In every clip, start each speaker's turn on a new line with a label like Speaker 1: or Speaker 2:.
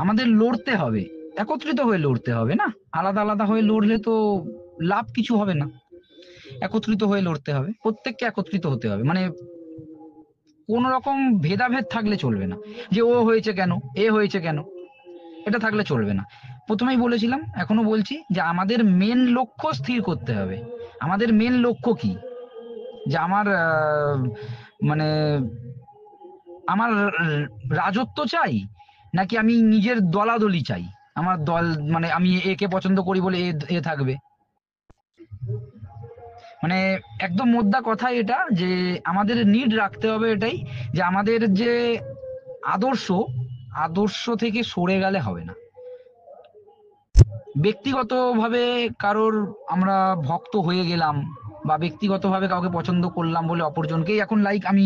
Speaker 1: আমাদের লড়তে হবে, একত্রিত হয়ে লড়তে হবে না। আলাদা আলাদা হয়ে লড়লে তো লাভ কিছু হবে না। একত্রিত হয়ে লড়তে হবে, প্রত্যেককে একত্রিত হতে হবে। মানে কোন রকম ভেদাভেদ থাকলে চলবে না, যে ও হয়েছে কেন, এ হয়েছে কেন, এটা থাকলে চলবে না। প্রথমেই বলেছিলাম, এখনো বলছি, যে আমাদের মেন লক্ষ্য স্থির করতে হবে। আমাদের মেন লক্ষ্য কি? যে আমার মানে আমার রাজত্ব চাই, নাকি আমি নিজের দলাদলি চাই? আমার দল, মানে আমি একে পছন্দ করি বলে এ থাকবে। মানে একদম মোদ্দা কথা এটা, যে আমাদের নিড রাখতে হবে এটাই, যে আমাদের যে আদর্শ, আদর্শ থেকে সরে গেলে হবে না। ব্যক্তিগতভাবে কারোর আমরা ভক্ত হয়ে গেলাম, বা ব্যক্তিগতভাবে কাউকে পছন্দ করলাম বলে অপরজনকেই এখন লাইক আমি,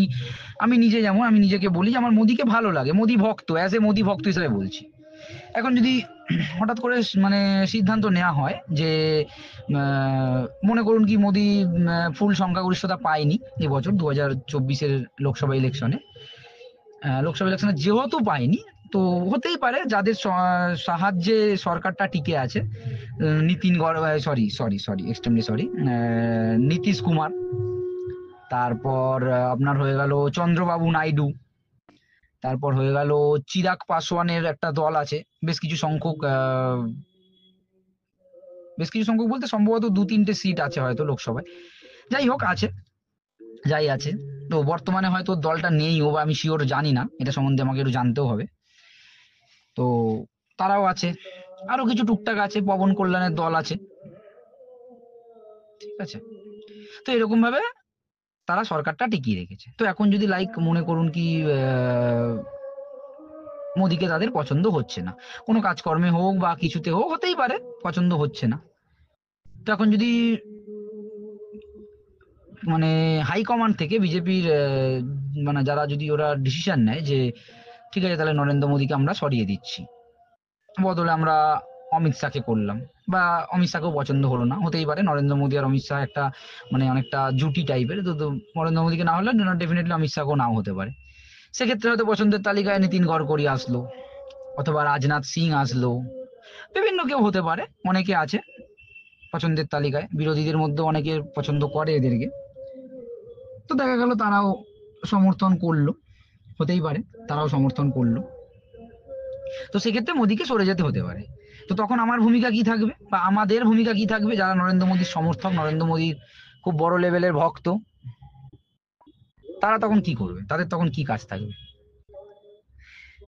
Speaker 1: আমি নিজে, যেমন আমি নিজেকে বলি যে আমার মোদিকে ভালো লাগে, মোদি ভক্ত, অ্যাজ এ মোদি ভক্ত হিসেবে বলছি। এখন যদি হঠাৎ করে মানে সিদ্ধান্ত নেওয়া হয় যে মনে করুন কি মোদি ফুল সংখ্যাগরিষ্ঠতা পায়নি এবছর 2024-এর লোকসভা ইলেকশনে, লোকসভা ইলেকশনে যেহেতু পায়নি, তো হতেই পারে যাদের সাহায্যে সরকারটা টিকে আছে, Nitin sorry sorry sorry extremely sorry, Nitish Kumar, তারপর আপনার হয়ে গেল চন্দ্রবাবু নাইডু, তারপর হয়ে গেল চিরাগ পাসওয়ানের একটা দল আছে, বেশ কিছু সংখ্যক, বেশ কিছু সংখ্যক বলতে সম্ভবত 2-3টে সিট আছে হয়তো লোকসভায়, যাই হোক আছে, যাই আছে। তো বর্তমানে হয়তো দলটা নেই, ও আমি শিওর জানি না, এটা সম্বন্ধে আমাকে একটু জানতেও হবে। তো তারাও আছে, আরো কিছু টুকটাক আছে, পবন কল্যাণের দল আছে, ঠিক আছে। তো এরকম ভাবে তারা সরকারটা টিকিয়ে রেখেছে। তো এখন যদি লাইক মনে করুন কি মোদিকে তাদের পছন্দ হচ্ছে না, কোনো কাজকর্মে হোক বা কিছুতে হোক, হতেই পারে পছন্দ হচ্ছে না। তো এখন যদি মানে হাইকমান্ড থেকে বিজেপির মানে যারা যদি ওরা ডিসিশন নেয় যে ঠিক আছে তাহলে নরেন্দ্র মোদীকে আমরা সরিয়ে দিচ্ছি, বদলে আমরা অমিত শাহকে করলাম, বা অমিত শাহকেও পছন্দ হলো না, হতেই পারে নরেন্দ্র মোদী আর অমিত শাহ একটা মানে অনেকটা জুটি টাইপের, তো নরেন্দ্র মোদীকে না হলে ডেফিনেটলি অমিত শাহকেও নাও হতে পারে। সেক্ষেত্রে হয়তো পছন্দের তালিকায় নীতিন গডকরি আসলো, অথবা রাজনাথ সিং আসলো, বিভিন্ন কেউ হতে পারে, অনেকে আছে পছন্দের তালিকায়, বিরোধীদের মধ্যে অনেকে পছন্দ করে এদেরকে। তো দেখা গেল তারাও সমর্থন করলো, হতেই পারে তারাও সমর্থন করলো। তো সেক্ষেত্রে মোদীকে সরে যেতে হতে পারে। তো তখন আমার ভূমিকা কি থাকবে, বা আমাদের ভূমিকা কি থাকবে যারা নরেন্দ্র মোদীর সমর্থক, নরেন্দ্র মোদীর খুব বড় লেভেলের ভক্ত, তারা তখন কি করবে, তাদের তখন কি কাজ থাকবে?